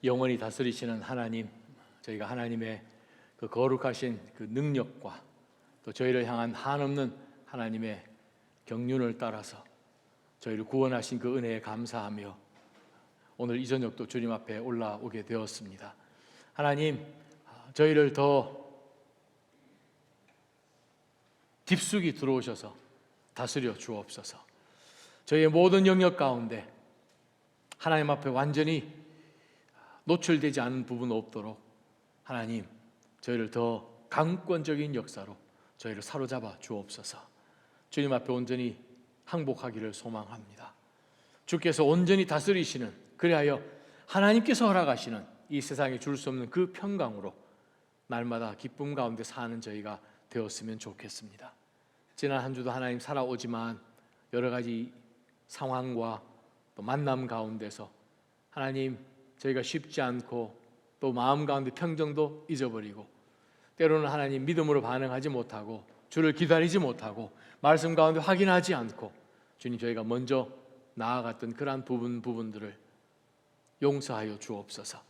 영원히 다스리시는 하나님, 저희가 하나님의 그 거룩하신 그 능력과 또 저희를 향한 한없는 하나님의 경륜을 따라서 저희를 구원하신 그 은혜에 감사하며 오늘 이 저녁도 주님 앞에 올라오게 되었습니다. 하나님, 저희를 더 깊숙이 들어오셔서 다스려 주옵소서. 저희의 모든 영역 가운데 하나님 앞에 완전히 노출되지 않은 부분 없도록 하나님, 저희를 더 강권적인 역사로 저희를 사로잡아 주옵소서. 주님 앞에 온전히 항복하기를 소망합니다. 주께서 온전히 다스리시는, 그리하여 하나님께서 허락하시는 이 세상에 줄 수 없는 그 평강으로 날마다 기쁨 가운데 사는 저희가 되었으면 좋겠습니다. 지난 한 주도 하나님 살아오지만 여러 가지 상황과 또 만남 가운데서 하나님, 저희가 쉽지 않고 또 마음 가운데 평정도 잊어버리고 때로는 하나님 믿음으로 반응하지 못하고 주를 기다리지 못하고 말씀 가운데 확인하지 않고 주님, 저희가 먼저 나아갔던 그러한 부분들을 용서하여 주옵소서.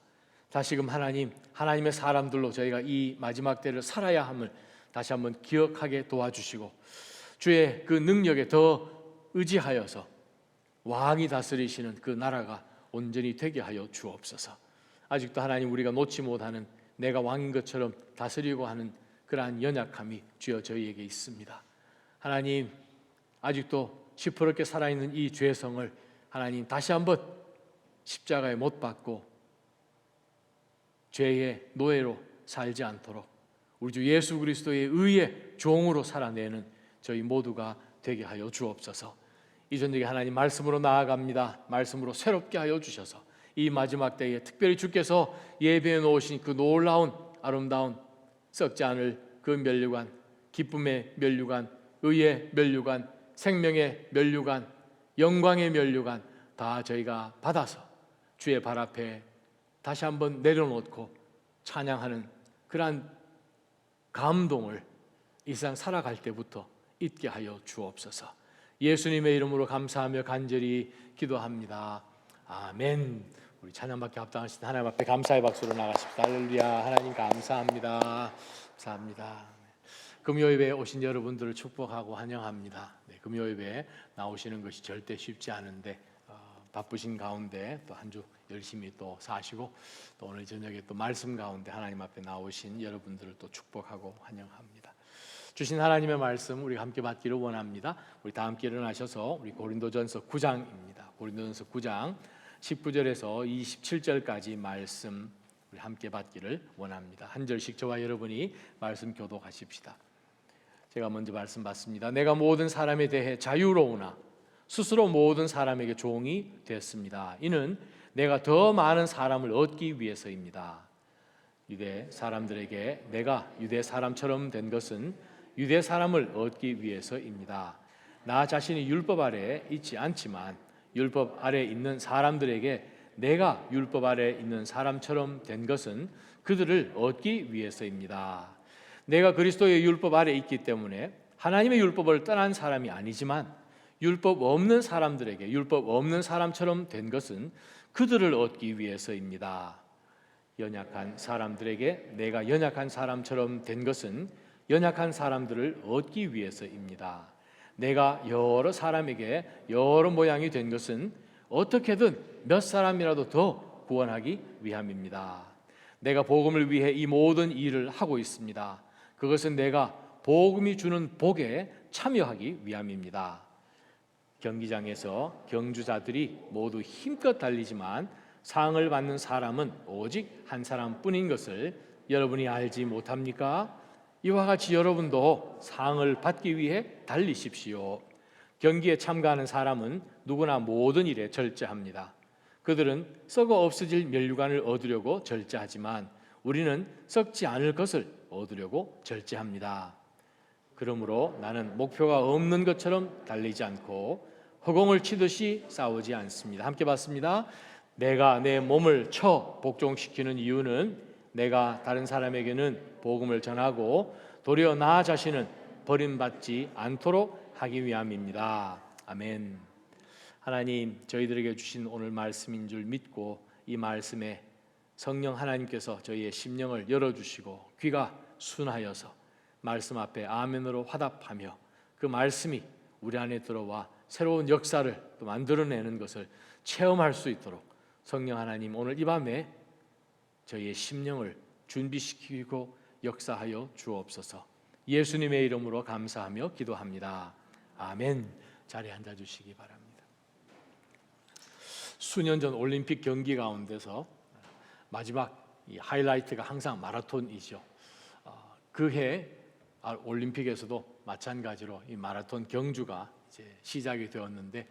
다시금 하나님, 하나님의 사람들로 저희가 이 마지막 때를 살아야 함을 다시 한번 기억하게 도와주시고 주의 그 능력에 더 의지하여서 왕이 다스리시는 그 나라가 온전히 되게 하여 주옵소서. 아직도 하나님, 우리가 놓지 못하는 내가 왕인 것처럼 다스리고 하는 그러한 연약함이 주여 저희에게 있습니다. 하나님, 아직도 시퍼렇게 살아있는 이 죄성을 하나님 다시 한번 십자가에 못 박고 죄의 노예로 살지 않도록 우리 주 예수 그리스도의 의의 종으로 살아내는 저희 모두가 되게 하여 주옵소서. 이 저녁에 하나님 말씀으로 나아갑니다. 말씀으로 새롭게 하여 주셔서 이 마지막 때에 특별히 주께서 예배해 놓으신 그 놀라운 아름다운 썩지 않을 그 면류관, 기쁨의 면류관, 의의 면류관, 생명의 면류관, 영광의 면류관 다 저희가 받아서 주의 발 앞에 다시 한번 내려놓고 찬양하는 그러한 감동을 이 세상 살아갈 때부터 있게 하여 주옵소서. 예수님의 이름으로 감사하며 간절히 기도합니다. 아멘. 우리 찬양받기 합당하신 하나님 앞에 감사의 박수로 나가십시다. 할렐루야. 하나님 감사합니다. 감사합니다. 금요예배에 오신 여러분들을 축복하고 환영합니다. 금요예배에 나오시는 것이 절대 쉽지 않은데 바쁘신 가운데 또 한 주 열심히 또 사시고 또 오늘 저녁에 또 말씀 가운데 하나님 앞에 나오신 여러분들을 또 축복하고 환영합니다. 주신 하나님의 말씀 우리 함께 받기를 원합니다. 우리 다 함께 일어나셔서 우리 고린도전서 9장입니다. 고린도전서 9장 19절에서 27절까지 말씀 우리 함께 받기를 원합니다. 한 절씩 저와 여러분이 말씀 교독하십시다. 제가 먼저 말씀 받습니다. 내가 모든 사람에 대해 자유로우나 스스로 모든 사람에게 종이 됐습니다. 이는 내가 더 많은 사람을 얻기 위해서입니다. 유대 사람들에게 내가 유대 사람처럼 된 것은 유대 사람을 얻기 위해서입니다. 나 자신이 율법 아래에 있지 않지만 율법 아래에 있는 사람들에게 내가 율법 아래에 있는 사람처럼 된 것은 그들을 얻기 위해서입니다. 내가 그리스도의 율법 아래에 있기 때문에 하나님의 율법을 떠난 사람이 아니지만 율법 없는 사람들에게 율법 없는 사람처럼 된 것은 그들을 얻기 위해서입니다. 연약한 사람들에게 내가 연약한 사람처럼 된 것은 연약한 사람들을 얻기 위해서입니다. 내가 여러 사람에게 여러 모양이 된 것은 어떻게든 몇 사람이라도 더 구원하기 위함입니다. 내가 복음을 위해 이 모든 일을 하고 있습니다. 그것은 내가 복음이 주는 복에 참여하기 위함입니다. 경기장에서 경주자들이 모두 힘껏 달리지만 상을 받는 사람은 오직 한 사람뿐인 것을 여러분이 알지 못합니까? 이와 같이 여러분도 상을 받기 위해 달리십시오. 경기에 참가하는 사람은 누구나 모든 일에 절제합니다. 그들은 썩어 없어질 면류관을 얻으려고 절제하지만 우리는 썩지 않을 것을 얻으려고 절제합니다. 그러므로 나는 목표가 없는 것처럼 달리지 않고 허공을 치듯이 싸우지 않습니다. 함께 봤습니다. 내가 내 몸을 쳐 복종시키는 이유는 내가 다른 사람에게는 복음을 전하고 도리어 나 자신은 버림받지 않도록 하기 위함입니다. 아멘. 하나님, 저희들에게 주신 오늘 말씀인 줄 믿고 이 말씀에 성령 하나님께서 저희의 심령을 열어주시고 귀가 순하여서 말씀 앞에 아멘으로 화답하며 그 말씀이 우리 안에 들어와 새로운 역사를 또 만들어내는 것을 체험할 수 있도록 성령 하나님 오늘 이 밤에 저희의 심령을 준비시키고 역사하여 주옵소서. 예수님의 이름으로 감사하며 기도합니다. 아멘. 자리에 앉아주시기 바랍니다. 수년 전 올림픽 경기 가운데서 마지막 이 하이라이트가 항상 마라톤이죠. 그해 올림픽에서도 마찬가지로 이 마라톤 경주가 이제 시작이 되었는데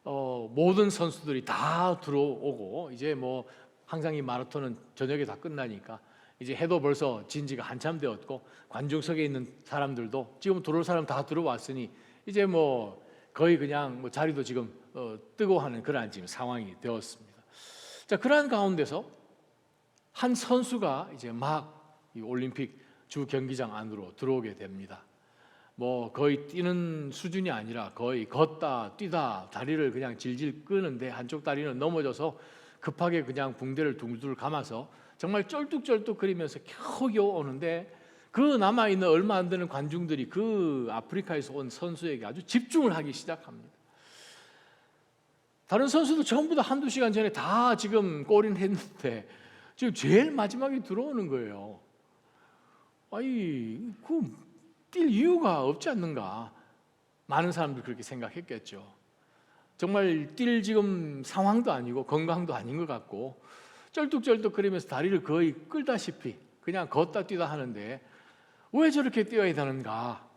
모든 선수들이 다 들어오고 이제 뭐 항상 이 마라톤은 저녁에 다 끝나니까 이제 해도 벌써 진 지가 한참 되었고 관중석에 있는 사람들도 지금 들어올 사람 다 들어왔으니 이제 뭐 거의 그냥 뭐 자리도 지금 뜨거워하는 그런 지금 상황이 되었습니다. 자, 그러한 가운데서 한 선수가 이제 막 이 올림픽 주 경기장 안으로 들어오게 됩니다. 뭐 거의 뛰는 수준이 아니라 거의 걷다 뛰다 다리를 그냥 질질 끄는데 한쪽 다리는 넘어져서 급하게 그냥 붕대를 둥둘 감아서 정말 쩔뚝쩔뚝거리면서 겨우겨우 오는데 그 남아있는 얼마 안 되는 관중들이 그 아프리카에서 온 선수에게 아주 집중을 하기 시작합니다. 다른 선수도 전부 다 한두 시간 전에 다 지금 골인 했는데 지금 제일 마지막에 들어오는 거예요. 아니, 뛸 이유가 없지 않는가? 많은 사람들이 그렇게 생각했겠죠. 정말 뛸 지금 상황도 아니고 건강도 아닌 것 같고 쩔뚝쩔뚝거리면서 다리를 거의 끌다시피 그냥 걷다 뛰다 하는데 왜 저렇게 뛰어야 되는가?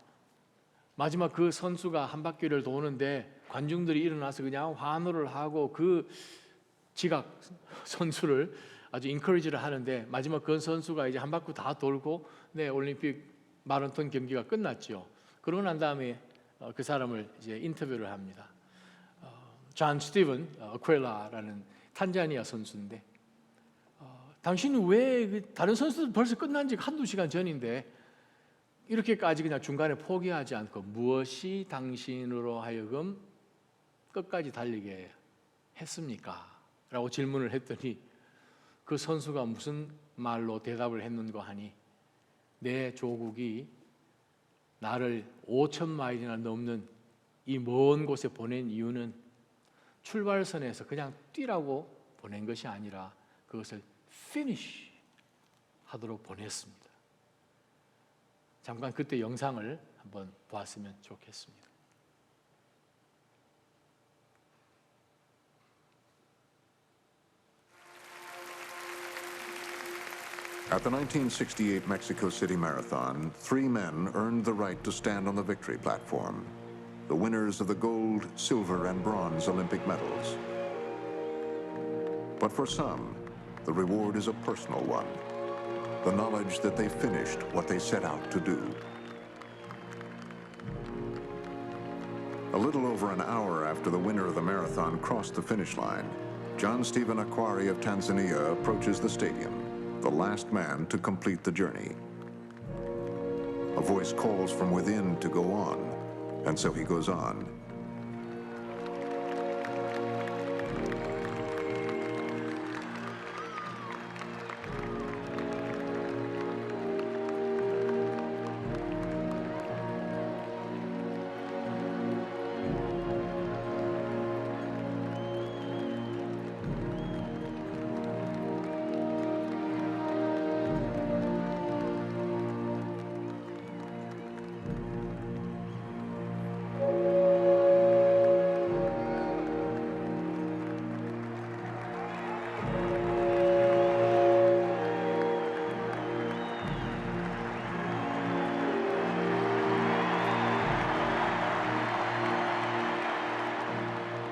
마지막 그 선수가 한 바퀴를 도는데 관중들이 일어나서 그냥 환호를 하고 그 지각 선수를 아주 인커리지를 하는데 마지막 그 선수가 이제 한 바퀴 다 돌고 올림픽 마라톤 경기가 끝났죠. 그러고 난 다음에 그 사람을 이제 인터뷰를 합니다. 존 스티븐 어퀘라라는 탄자니아 선수인데 당신은 왜 다른 선수들 벌써 끝난 지 한두 시간 전인데 이렇게까지 그냥 중간에 포기하지 않고 무엇이 당신으로 하여금 끝까지 달리게 했습니까? 라고 질문을 했더니 그 선수가 무슨 말로 대답을 했는가 하니 내 조국이 나를 5,000마일이나 넘는 이 먼 곳에 보낸 이유는 출발선에서 그냥 뛰라고 보낸 것이 아니라 그것을 finish 하도록 보냈습니다. 잠깐 그때 영상을 한번 보았으면 좋겠습니다. At the 1968 Mexico City Marathon, 3 men earned the right to stand on the victory platform, the winners of the gold, silver, and bronze Olympic medals. But for some, the reward is a personal one, the knowledge that they finished what they set out to do. A little over an hour after the winner of the marathon crossed the finish line, John Stephen Akwari of Tanzania approaches the stadium, the last man to complete the journey. A voice calls from within to go on, and so he goes on.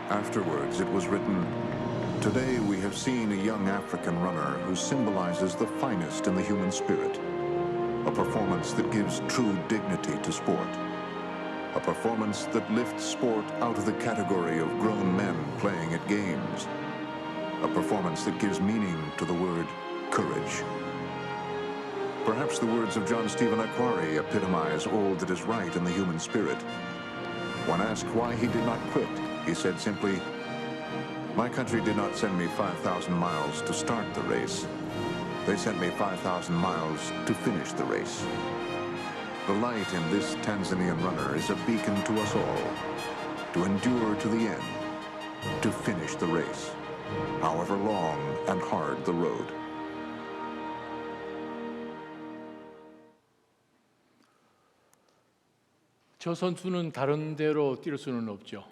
Afterwards, it was written, "Today we have seen a young African runner who symbolizes the finest in the human spirit, a performance that gives true dignity to sport, a performance that lifts sport out of the category of grown men playing at games, a performance that gives meaning to the word courage." Perhaps the words of John Stephen Akwari epitomize all that is right in the human spirit. When asked why he did not quit, he said simply, My country did not send me 5,000 miles to start the race. They sent me 5,000 miles to finish the race. The light in this Tanzanian runner is a beacon to us all, to endure to the end, to finish the race, however long and hard the road. 저 선수는 다른 데로 뛸 수는 없죠.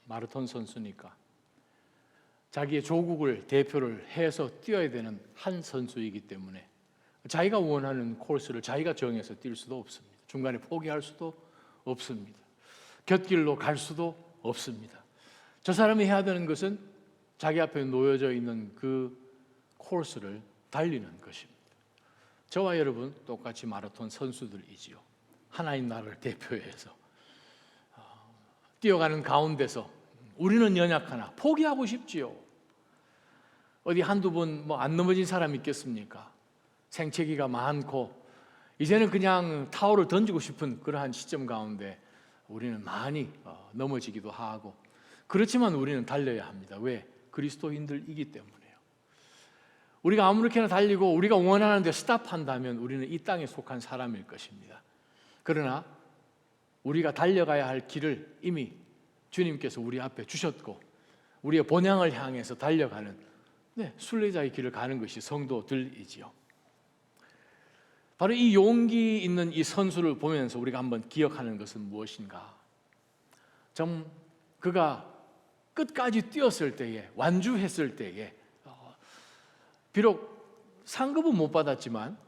마라톤 선수니까. 자기의 조국을 대표를 해서 뛰어야 되는 한 선수이기 때문에 자기가 원하는 코스를 자기가 정해서 뛸 수도 없습니다. 중간에 포기할 수도 없습니다. 곁길로 갈 수도 없습니다. 저 사람이 해야 되는 것은 자기 앞에 놓여져 있는 그 코스를 달리는 것입니다. 저와 여러분 똑같이 마라톤 선수들이지요. 하나님 나라를 대표해서 뛰어가는 가운데서 우리는 연약하나 포기하고 싶지요. 어디 한두 번 안 넘어진 사람 있겠습니까? 생채기가 많고 이제는 그냥 타월을 던지고 싶은 그러한 시점 가운데 우리는 많이 넘어지기도 하고, 그렇지만 우리는 달려야 합니다. 왜? 그리스도인들이기 때문에요. 우리가 아무렇게나 달리고 우리가 원하는 데 스탑한다면 우리는 이 땅에 속한 사람일 것입니다. 그러나 우리가 달려가야 할 길을 이미 주님께서 우리 앞에 주셨고 우리의 본향을 향해서 달려가는 순례자의 길을 가는 것이 성도들이지요. 바로 이 용기 있는 이 선수를 보면서 우리가 한번 기억하는 것은 무엇인가? 그가 끝까지 뛰었을 때에, 완주했을 때에 비록 상급은 못 받았지만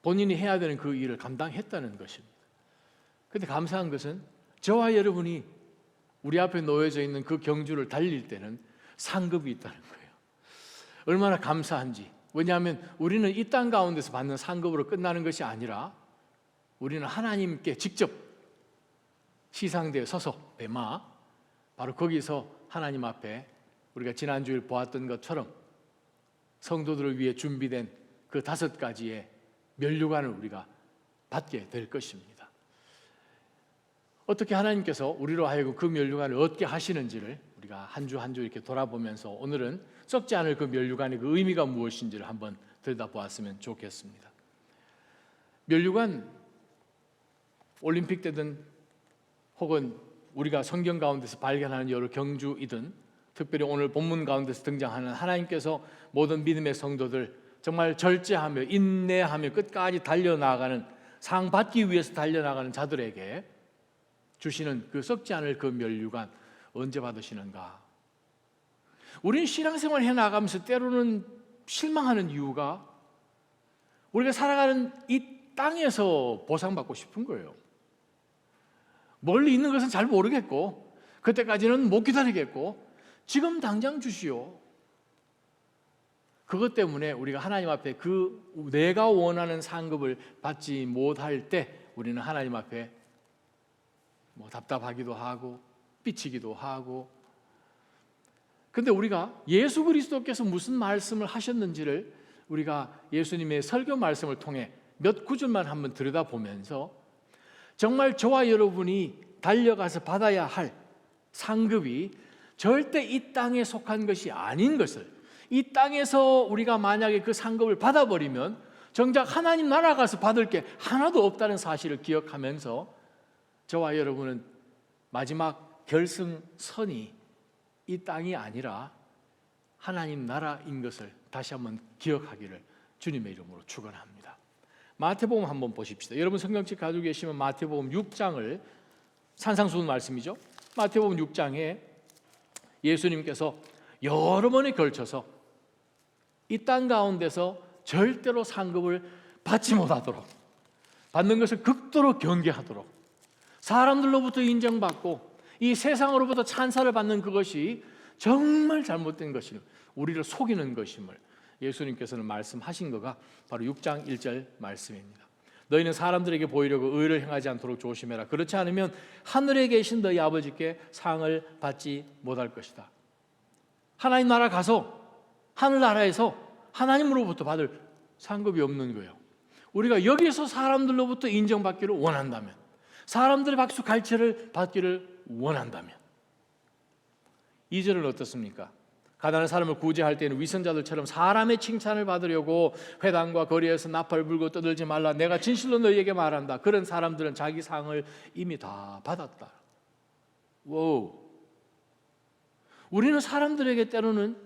본인이 해야 되는 그 일을 감당했다는 것입니다. 그런데 감사한 것은 저와 여러분이 우리 앞에 놓여져 있는 그 경주를 달릴 때는 상급이 있다는 거예요. 얼마나 감사한지. 왜냐하면 우리는 이 땅 가운데서 받는 상급으로 끝나는 것이 아니라 우리는 하나님께 직접 시상대에 서서 바로 거기서 하나님 앞에 우리가 지난주에 보았던 것처럼 성도들을 위해 준비된 그 5가지의 면류관을 우리가 받게 될 것입니다. 어떻게 하나님께서 우리로 하여금 그 면류관을 얻게 하시는지를 우리가 한 주 한 주 이렇게 돌아보면서 오늘은 썩지 않을 그 면류관의 그 의미가 무엇인지를 한번 들여다보았으면 좋겠습니다. 면류관, 올림픽 때든 혹은 우리가 성경 가운데서 발견하는 여러 경주이든 특별히 오늘 본문 가운데서 등장하는 하나님께서 모든 믿음의 성도들 정말 절제하며 인내하며 끝까지 달려나가는, 상 받기 위해서 달려나가는 자들에게 주시는 그 썩지 않을 그 면류관 언제 받으시는가? 우리는 신앙생활 해나가면서 때로는 실망하는 이유가 우리가 살아가는 이 땅에서 보상받고 싶은 거예요. 멀리 있는 것은 잘 모르겠고 그때까지는 못 기다리겠고 지금 당장 주시오. 그것 때문에 우리가 하나님 앞에 그 내가 원하는 상급을 받지 못할 때 우리는 하나님 앞에 답답하기도 하고 삐치기도 하고. 근데 우리가 예수 그리스도께서 무슨 말씀을 하셨는지를 우리가 예수님의 설교 말씀을 통해 몇 구절만 한번 들여다보면서 정말 저와 여러분이 달려가서 받아야 할 상급이 절대 이 땅에 속한 것이 아닌 것을, 이 땅에서 우리가 만약에 그 상급을 받아버리면 정작 하나님 나라 가서 받을 게 하나도 없다는 사실을 기억하면서 저와 여러분은 마지막 결승선이 이 땅이 아니라 하나님 나라인 것을 다시 한번 기억하기를 주님의 이름으로 축원합니다. 마태복음 한번 보십시다. 여러분 성경책 가지고 계시면 마태복음 6장을, 산상수훈 말씀이죠. 마태복음 6장에 예수님께서 여러 번에 걸쳐서 이 땅 가운데서 절대로 상급을 받지 못하도록, 받는 것을 극도로 경계하도록, 사람들로부터 인정받고 이 세상으로부터 찬사를 받는 그것이 정말 잘못된 것이, 우리를 속이는 것임을 예수님께서는 말씀하신 거가 바로 6장 1절 말씀입니다. 너희는 사람들에게 보이려고 의를 행하지 않도록 조심해라. 그렇지 않으면 하늘에 계신 너희 아버지께 상을 받지 못할 것이다. 하나님 나라 가서 하늘나라에서 하나님으로부터 받을 상급이 없는 거예요. 우리가 여기서 사람들로부터 인정받기를 원한다면, 사람들의 박수 갈채를 받기를 원한다면 2절은 어떻습니까? 가난한 사람을 구제할 때는 위선자들처럼 사람의 칭찬을 받으려고 회당과 거리에서 나팔 불고 떠들지 말라. 내가 진실로 너희에게 말한다. 그런 사람들은 자기 상을 이미 다 받았다. 와우. 우리는 사람들에게 때로는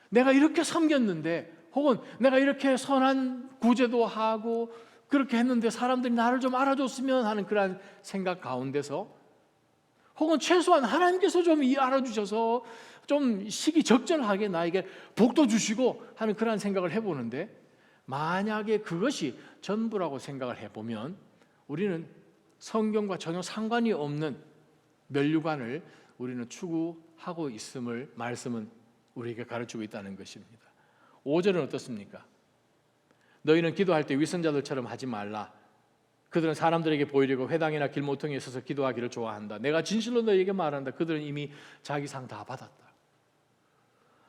내가 이렇게 섬겼는데, 혹은 내가 이렇게 선한 구제도 하고 그렇게 했는데 사람들이 나를 좀 알아줬으면 하는 그런 생각 가운데서, 혹은 최소한 하나님께서 좀 알아주셔서 좀 시기적절하게 나에게 복도 주시고 하는 그런 생각을 해보는데, 만약에 그것이 전부라고 생각을 해보면 우리는 성경과 전혀 상관이 없는 면류관을 우리는 추구하고 있음을 말씀은 우리에게 가르치고 있다는 것입니다. 5절은 어떻습니까? 너희는 기도할 때 위선자들처럼 하지 말라. 그들은 사람들에게 보이려고 회당이나 길모퉁이에 서서 기도하기를 좋아한다. 내가 진실로 너희에게 말한다. 그들은 이미 자기 상 다 받았다.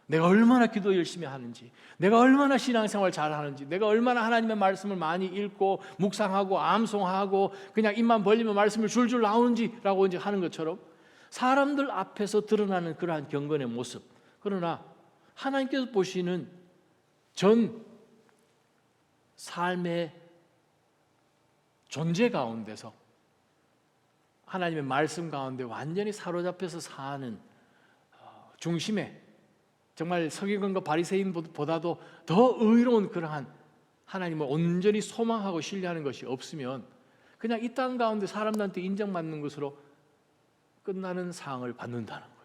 내가 얼마나 기도 열심히 하는지, 내가 얼마나 신앙생활 잘하는지, 내가 얼마나 하나님의 말씀을 많이 읽고 묵상하고 암송하고 그냥 입만 벌리면 말씀을 줄줄 나오는지라고 이제 하는 것처럼 사람들 앞에서 드러나는 그러한 경건의 모습, 그러나 하나님께서 보시는 전 삶의 존재 가운데서 하나님의 말씀 가운데 완전히 사로잡혀서 사는 중심에 정말 서기관과 바리새인보다도 더 의로운 그러한 하나님을 온전히 소망하고 신뢰하는 것이 없으면 그냥 이 땅 가운데 사람들한테 인정받는 것으로 끝나는 상을 받는다는 거예요.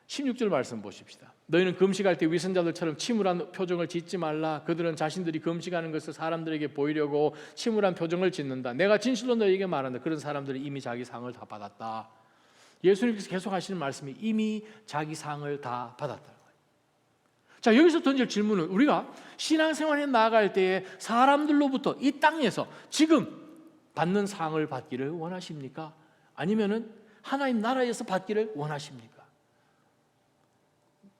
16절 말씀 보십시다. 너희는 금식할 때 위선자들처럼 침울한 표정을 짓지 말라. 그들은 자신들이 금식하는 것을 사람들에게 보이려고 침울한 표정을 짓는다. 내가 진실로 너희에게 말한다. 그런 사람들은 이미 자기 상을 다 받았다. 예수님께서 계속 하시는 말씀이 이미 자기 상을 다 받았다는 거예요. 자, 여기서 던질 질문은, 우리가 신앙생활에 나아갈 때에 사람들로부터 이 땅에서 지금 받는 상을 받기를 원하십니까? 아니면은 하나님 나라에서 받기를 원하십니까?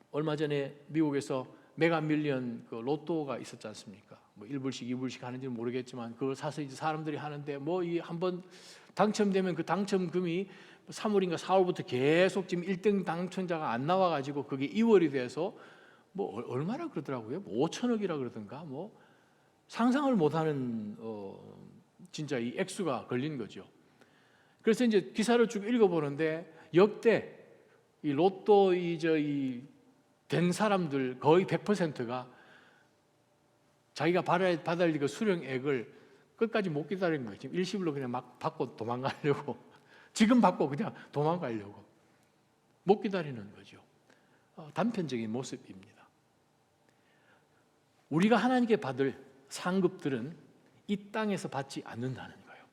얼마 전에 미국에서 메가 밀리언 그 로또가 있었지 않습니까? 뭐 1불씩 2불씩 하는지는 모르겠지만 그걸 사서 이제 사람들이 하는데, 뭐 이 한번 당첨되면 그 당첨금이 3월인가 4월부터 계속 지금 1등 당첨자가 안 나와가지고 그게 2월이 돼서 뭐 얼마나 그러더라고요. 뭐 5천억이라 그러던가, 뭐 상상을 못하는 진짜 이 액수가 걸린 거죠. 그래서 이제 기사를 쭉 읽어보는데 역대 이 로또 된 사람들 거의 100%가 자기가 받을 그 수령액을 끝까지 못 기다린 거예요. 지금 일시불로 그냥 막 받고 도망가려고, 지금 받고 그냥 도망가려고 못 기다리는 거죠. 단편적인 모습입니다. 우리가 하나님께 받을 상급들은 이 땅에서 받지 않는다는 거예요.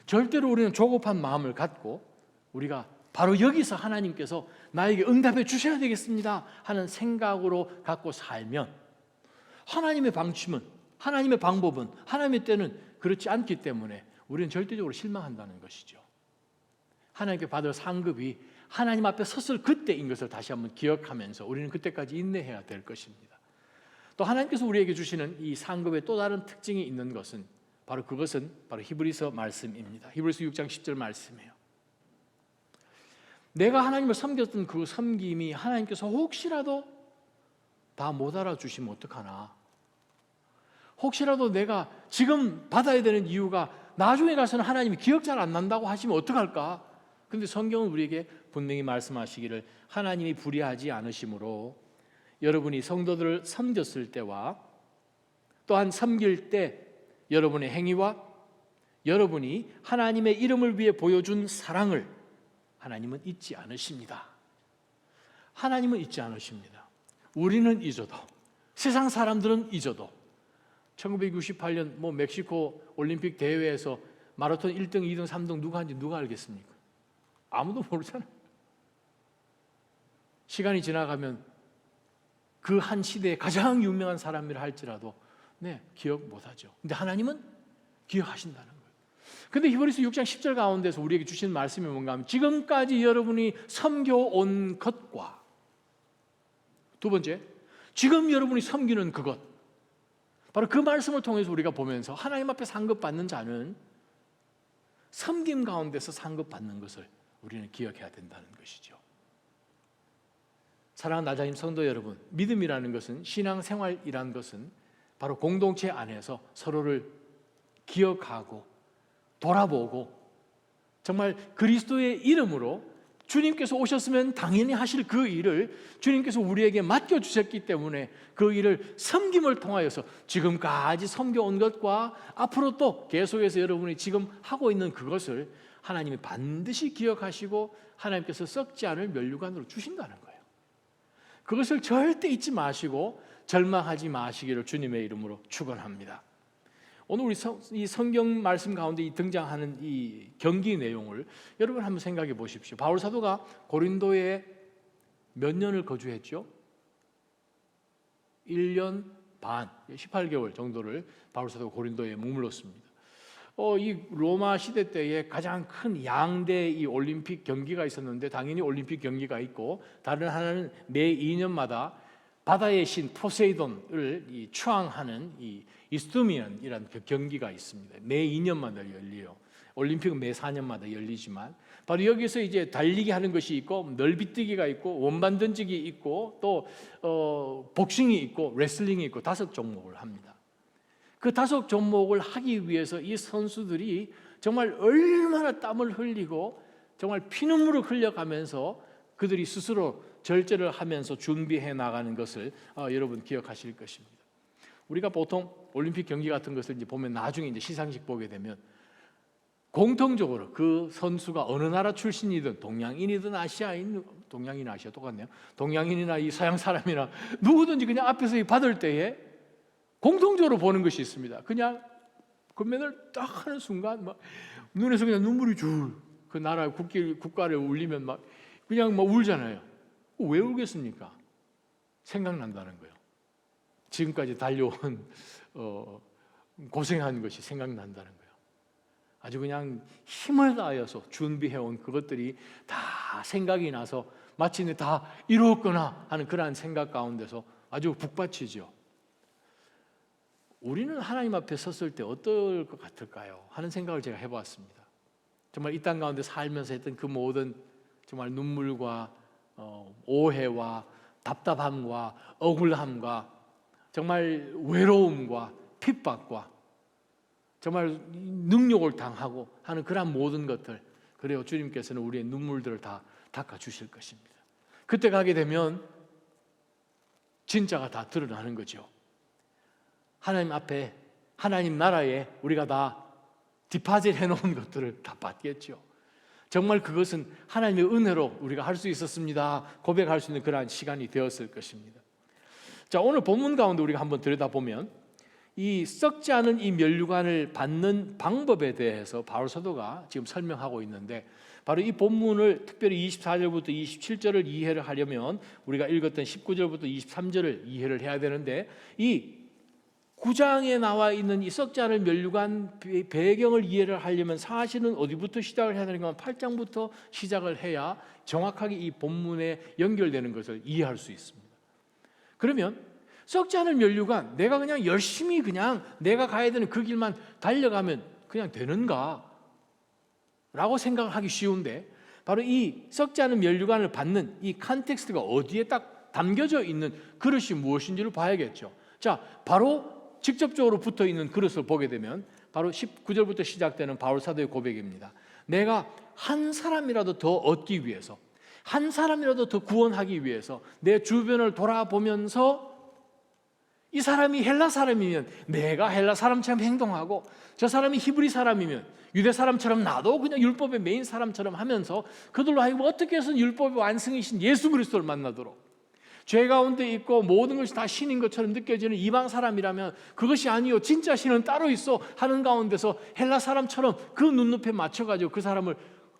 절대로 우리는 조급한 마음을 갖고 우리가 바로 여기서 하나님께서 나에게 응답해 주셔야 되겠습니다 하는 생각으로 갖고 살면, 하나님의 방침은, 하나님의 방법은, 하나님의 때는 그렇지 않기 때문에 우리는 절대적으로 실망한다는 것이죠. 하나님께 받을 상급이 하나님 앞에 섰을 그때인 것을 다시 한번 기억하면서 우리는 그때까지 인내해야 될 것입니다. 또 하나님께서 우리에게 주시는 이 상급의 또 다른 특징이 있는 것은 바로 히브리서 말씀입니다. 히브리서 6장 10절 말씀이에요. 내가 하나님을 섬겼던 그 섬김이 하나님께서 혹시라도 다 못 알아주시면 어떡하나, 혹시라도 내가 지금 받아야 되는 이유가 나중에 가서는 하나님이 기억 잘 안 난다고 하시면 어떡할까? 근데 성경은 우리에게 분명히 말씀하시기를 하나님이 불의하지 않으심으로 여러분이 성도들을 섬겼을 때와 또한 섬길 때 여러분의 행위와 여러분이 하나님의 이름을 위해 보여준 사랑을 하나님은 잊지 않으십니다. 하나님은 잊지 않으십니다. 우리는 잊어도, 세상 사람들은 잊어도 1968년 멕시코 올림픽 대회에서 마라톤 1등, 2등, 3등 누가 한지 누가 알겠습니까? 아무도 모르잖아요. 시간이 지나가면 그 한 시대에 가장 유명한 사람이라 할지라도 기억 못하죠. 근데 하나님은 기억하신다는 거예요. 근데 히브리서 6장 10절 가운데서 우리에게 주신 말씀이 뭔가 하면, 지금까지 여러분이 섬겨온 것과 두 번째, 지금 여러분이 섬기는 그것, 바로 그 말씀을 통해서 우리가 보면서 하나님 앞에 상급받는 자는 섬김 가운데서 상급받는 것을 우리는 기억해야 된다는 것이죠. 사랑하는 나자님 성도 여러분, 믿음이라는 것은, 신앙생활이라는 것은 바로 공동체 안에서 서로를 기억하고 돌아보고 정말 그리스도의 이름으로 주님께서 오셨으면 당연히 하실 그 일을 주님께서 우리에게 맡겨주셨기 때문에 그 일을 섬김을 통하여서 지금까지 섬겨온 것과 앞으로 또 계속해서 여러분이 지금 하고 있는 그것을 하나님이 반드시 기억하시고 하나님께서 썩지 않을 면류관으로 주신다는 거예요. 그것을 절대 잊지 마시고 절망하지 마시기를 주님의 이름으로 축원합니다. 오늘 우리 이 성경 말씀 가운데 등장하는 이 경기 내용을 여러분 한번 생각해 보십시오. 바울 사도가 고린도에 몇 년을 거주했죠? 1년 반, 18개월 정도를 바울 사도가 고린도에 머물렀습니다. 이 로마 시대 때에 가장 큰 양대 이 올림픽 경기가 있었는데, 당연히 올림픽 경기가 있고 다른 하나는 매 2년마다 바다의 신 포세이돈을 추앙하는 이 이스투미언이라는 그 경기가 있습니다. 매 2년마다 열려요. 올림픽은 매 4년마다 열리지만 바로 여기서 이제 달리기 하는 것이 있고, 넓이뛰기가 있고, 원반 던지기 있고, 또 복싱이 있고, 레슬링이 있고, 5종목을 합니다. 그 5종목을 하기 위해서 이 선수들이 정말 얼마나 땀을 흘리고 정말 피눈물을 흘려가면서 그들이 스스로 절제를 하면서 준비해 나가는 것을 여러분 기억하실 것입니다. 우리가 보통 올림픽 경기 같은 것을 이제 보면 나중에 이제 시상식 보게 되면 공통적으로 그 선수가 어느 나라 출신이든 동양인이든 아시아인, 동양인 아시아 똑같네요. 동양인이나 이 서양 사람이나 누구든지 그냥 앞에서 받을 때에 공통적으로 보는 것이 있습니다. 그냥 금메달 딱 하는 순간 막 눈에서 그냥 눈물이 그 나라 국가를 울리면 막 그냥 막 울잖아요. 왜 울겠습니까? 생각난다는 거예요. 지금까지 달려온 고생한 것이 생각난다는 거예요. 아주 그냥 힘을 다하여서 준비해온 그것들이 다 생각이 나서 마침내 다 이루었구나 하는 그러한 생각 가운데서 아주 북받치죠. 우리는 하나님 앞에 섰을 때 어떨 것 같을까요? 하는 생각을 제가 해보았습니다. 정말 이 땅 가운데 살면서 했던 그 모든 정말 눈물과 오해와 답답함과 억울함과 정말 외로움과 핍박과 정말 능욕을 당하고 하는 그러한 모든 것들, 그래요, 주님께서는 우리의 눈물들을 다 닦아주실 것입니다. 그때 가게 되면 진짜가 다 드러나는 거죠. 하나님 앞에, 하나님 나라에 우리가 다 디파짓 해놓은 것들을 다 받겠죠. 정말 그것은 하나님의 은혜로 우리가 할 수 있었습니다 고백할 수 있는 그러한 시간이 되었을 것입니다. 자, 오늘 본문 가운데 우리가 한번 들여다보면 이 썩지 않은 이 면류관을 받는 방법에 대해서 바울 사도가 지금 설명하고 있는데, 바로 이 본문을 특별히 24절부터 27절을 이해를 하려면 우리가 읽었던 19절부터 23절을 이해를 해야 되는데, 이 9장에 나와 있는 이 썩지 않을 면류관 배경을 이해를 하려면 사실은 어디부터 시작을 해야 되는가 하면 8장부터 시작을 해야 정확하게 이 본문에 연결되는 것을 이해할 수 있습니다. 그러면 썩지 않을 면류관, 내가 그냥 열심히 그냥 내가 가야 되는 그 길만 달려가면 그냥 되는가? 라고 생각하기 쉬운데, 바로 이 썩지 않은 면류관을 받는 이 컨텍스트가 어디에 딱 담겨져 있는 그릇이 무엇인지를 봐야겠죠. 자, 바로 직접적으로 붙어 있는 그릇을 보게 되면 바로 19절부터 시작되는 바울 사도의 고백입니다. 내가 한 사람이라도 더 얻기 위해서, 한 사람이라도 더 구원하기 위해서 내 주변을 돌아보면서 이 사람이 헬라 사람이면 내가 헬라 사람처럼 행동하고, 저 사람이 히브리 사람이면 유대 사람처럼 나도 그냥 율법의 메인 사람처럼 하면서 그들로 하여금 어떻게 해서 율법의 완성이신 예수 그리스도를 만나도록, 죄 가운데 있고 모든 것이 다 신인 것처럼 느껴지는 이방 사람이라면 그것이 아니요 진짜 신은 따로 있어 하는 가운데서 헬라 사람처럼 그 눈높이에 맞춰가지고 그 사람을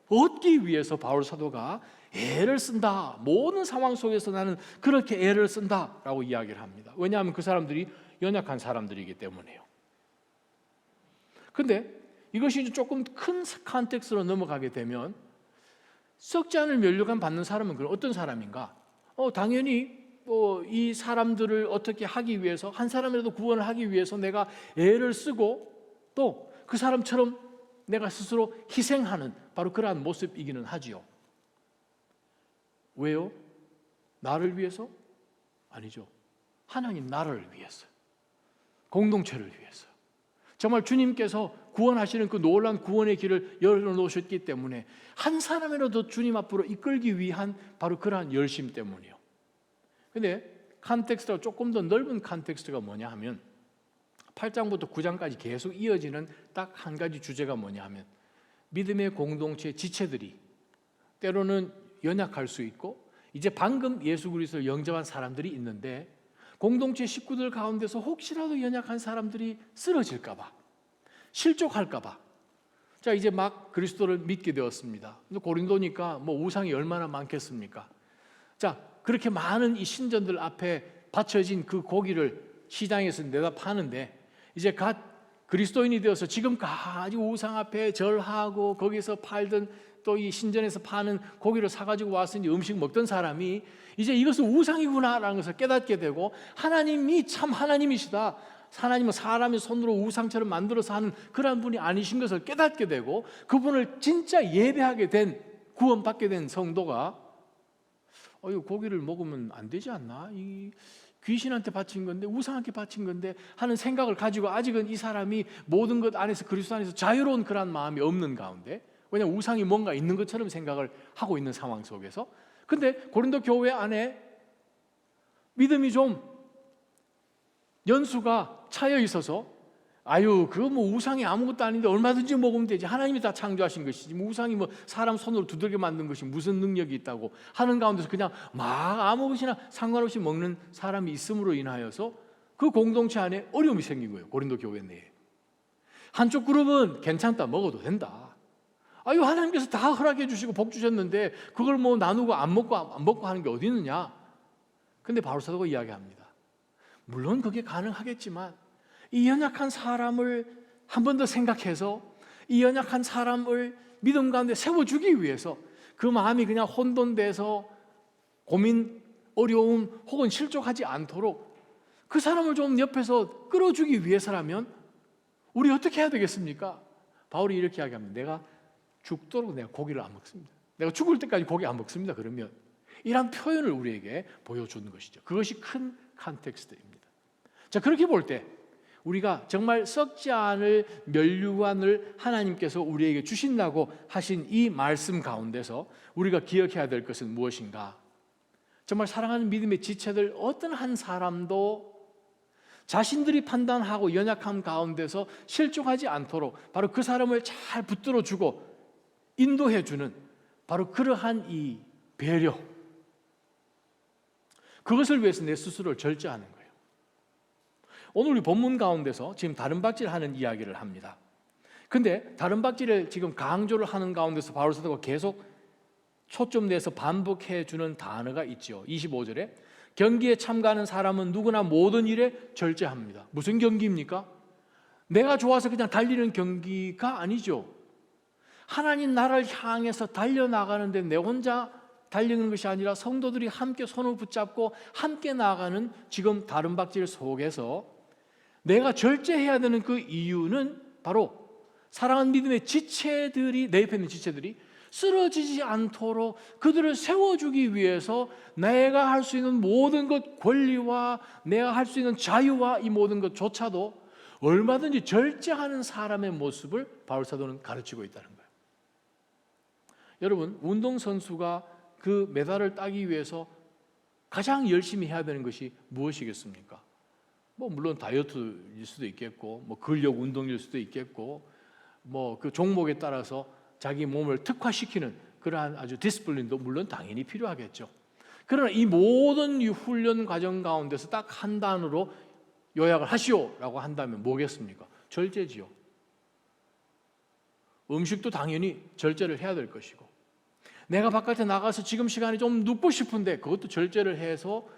얻기 위해서 바울 사도가 애를 쓴다. 모든 상황 속에서 나는 그렇게 애를 쓴다라고 이야기를 합니다. 왜냐하면 그 사람들이 연약한 사람들이기 때문에요. 근데 이것이 이제 조금 큰 컨텍스트로 넘어가게 되면 썩지 않을 면류관 받는 사람은 그럼 어떤 사람인가? 당연히 이 사람들을 어떻게 하기 위해서, 한 사람이라도 구원을 하기 위해서 내가 애를 쓰고 또 그 사람처럼 내가 스스로 희생하는 바로 그러한 모습이기는 하지요. 왜요? 나를 위해서? 아니죠. 하나님 나라를 위해서, 공동체를 위해서. 정말 주님께서 구원하시는 그 놀라운 구원의 길을 열어놓으셨기 때문에 한 사람이라도 주님 앞으로 이끌기 위한 바로 그러한 열심 때문이요. 근데 컨텍스트가 조금 더 넓은 컨텍스트가 뭐냐 하면 8장부터 9장까지 계속 이어지는 딱 한 가지 주제가 뭐냐 하면 믿음의 공동체 지체들이 때로는 연약할 수 있고 이제 방금 예수 그리스도를 영접한 사람들이 있는데 공동체 식구들 가운데서 혹시라도 연약한 사람들이 쓰러질까 봐, 실족할까 봐. 자, 이제 막 그리스도를 믿게 되었습니다. 근데 고린도니까 뭐 우상이 얼마나 많겠습니까? 자, 그렇게 많은 이 신전들 앞에 바쳐진 그 고기를 시장에서 내다 파는데 이제 갓 그리스도인이 되어서 지금까지 우상 앞에 절하고 거기서 팔던 또 이 신전에서 파는 고기를 사가지고 와서 이제 음식 먹던 사람이 이제 이것은 우상이구나라는 것을 깨닫게 되고 하나님이 참 하나님이시다, 하나님은 사람의 손으로 우상처럼 만들어서 하는 그러한 분이 아니신 것을 깨닫게 되고 그분을 진짜 예배하게 된, 구원받게 된 성도가 이 고기를 먹으면 안 되지 않나? 이 귀신한테 바친 건데, 우상한테 바친 건데 하는 생각을 가지고 아직은 이 사람이 모든 것 안에서 그리스도 안에서 자유로운 그런 마음이 없는 가운데, 왜냐하면 우상이 뭔가 있는 것처럼 생각을 하고 있는 상황 속에서. 근데 고린도 교회 안에 믿음이 좀 연수가 차여 있어서 아유 그거 뭐 우상이 아무것도 아닌데 얼마든지 먹으면 되지, 하나님이 다 창조하신 것이지 뭐 우상이 뭐 사람 손으로 두들겨 만든 것이 무슨 능력이 있다고 하는 가운데서 그냥 막 아무 것이나 상관없이 먹는 사람이 있음으로 인하여서 그 공동체 안에 어려움이 생긴 거예요. 고린도 교회 내에 한쪽 그룹은 괜찮다, 먹어도 된다, 아유 하나님께서 다 허락해 주시고 복 주셨는데 그걸 뭐 나누고 안 먹고 하는 게 어디 있느냐. 근데 바울 사도가 이야기합니다. 물론 그게 가능하겠지만 이 연약한 사람을 한 번 더 생각해서 이 연약한 사람을 믿음 가운데 세워주기 위해서 그 마음이 그냥 혼돈돼서 고민, 어려움 혹은 실족하지 않도록 그 사람을 좀 옆에서 끌어주기 위해서라면 우리 어떻게 해야 되겠습니까? 바울이 이렇게 이야기합니다. 내가 죽도록 내가 고기를 안 먹습니다. 내가 죽을 때까지 고기 안 먹습니다. 그러면 이런 표현을 우리에게 보여주는 것이죠. 그것이 큰 컨텍스트입니다. 자, 그렇게 볼 때 우리가 정말 썩지 않을 면류관을 하나님께서 우리에게 주신다고 하신 이 말씀 가운데서 우리가 기억해야 될 것은 무엇인가? 정말 사랑하는 믿음의 지체들 어떤 한 사람도 자신들이 판단하고 연약함 가운데서 실족하지 않도록 바로 그 사람을 잘 붙들어주고 인도해주는 바로 그러한 이 배려, 그것을 위해서 내 스스로를 절제하는 거예요. 오늘 우리 본문 가운데서 지금 다른박질 하는 이야기를 합니다. 근데 다른박질을 지금 강조를 하는 가운데서 바울 사도가 계속 초점 내서 반복해 주는 단어가 있죠. 25절에 경기에 참가하는 사람은 누구나 모든 일에 절제합니다. 무슨 경기입니까? 내가 좋아서 그냥 달리는 경기가 아니죠. 하나님 나라를 향해서 달려나가는데 내 혼자 달리는 것이 아니라 성도들이 함께 손을 붙잡고 함께 나아가는 지금 다른박질 속에서 내가 절제해야 되는 그 이유는 바로 사랑하는 믿음의 지체들이, 내 옆에 있는 지체들이 쓰러지지 않도록 그들을 세워주기 위해서 내가 할 수 있는 모든 것, 권리와 내가 할 수 있는 자유와 이 모든 것조차도 얼마든지 절제하는 사람의 모습을 바울 사도는 가르치고 있다는 거예요. 여러분, 운동선수가 그 메달을 따기 위해서 가장 열심히 해야 되는 것이 무엇이겠습니까? 뭐 물론 다이어트일 수도 있겠고, 뭐 근력 운동일 수도 있겠고, 뭐 그 종목에 따라서 자기 몸을 특화시키는 그러한 아주 디스플린도 물론 당연히 필요하겠죠. 그러나 이 모든 이 훈련 과정 가운데서 딱 한 단어로 요약을 하시오라고 한다면 뭐겠습니까? 절제지요. 음식도 당연히 절제를 해야 될 것이고, 내가 바깥에 나가서 지금 시간이 좀 눕고 싶은데 그것도 절제를 해서